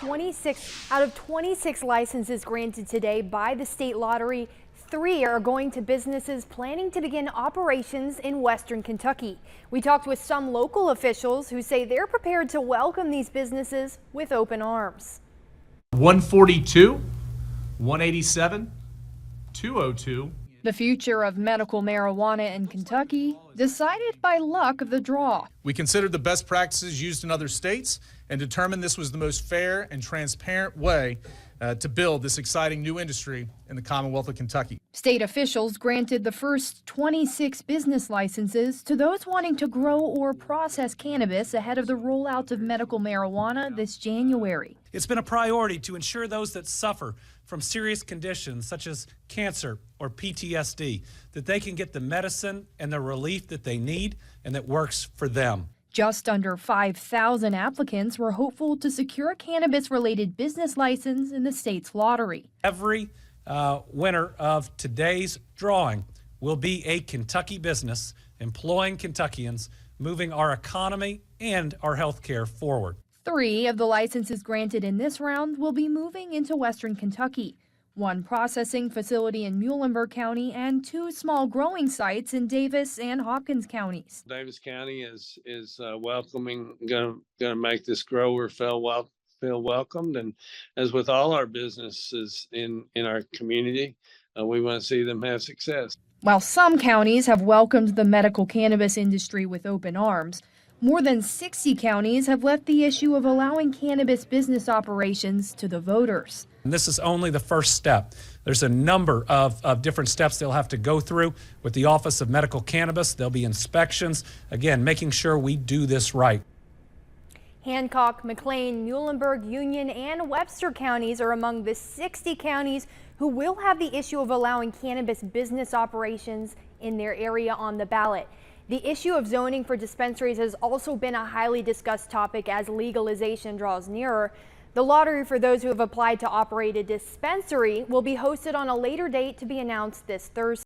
26 licenses granted today by the state lottery, 3 are going to businesses planning to begin operations in Western Kentucky. We talked with some local officials who say they're prepared to welcome these businesses with open arms. 142, 187, 202. The future of medical marijuana in Kentucky decided by luck of the draw. We considered the best practices used in other states and determined this was the most fair and transparent way to build this exciting new industry in the Commonwealth of Kentucky. State officials granted the first 26 business licenses to those wanting to grow or process cannabis ahead of the rollout of medical marijuana this January. It's been a priority to ensure those that suffer from serious conditions such as cancer or PTSD, that they can get the medicine and the relief that they need and that works for them. Just under 5,000 applicants were hopeful to secure a cannabis-related business license in the state's lottery. Every winner of today's drawing will be a Kentucky business, employing Kentuckians, moving our economy and our health care forward. 3 of the licenses granted in this round will be moving into Western Kentucky. 1 processing facility in Muhlenberg County and 2 small growing sites in Davis and Hopkins counties. Davis County is welcoming, going to make this grower feel welcomed, and as with all our businesses in our community, we want to see them have success. While some counties have welcomed the medical cannabis industry with open arms, more than 60 counties have left the issue of allowing cannabis business operations to the voters. And this is only the first step. There's a number of different steps they'll have to go through with the Office of Medical Cannabis. There'll be inspections, again, making sure we do this right. Hancock, McLean, Muhlenberg, Union, and Webster counties are among the 60 counties who will have the issue of allowing cannabis business operations in their area on the ballot. The issue of zoning for dispensaries has also been a highly discussed topic as legalization draws nearer. The lottery for those who have applied to operate a dispensary will be hosted on a later date to be announced this Thursday.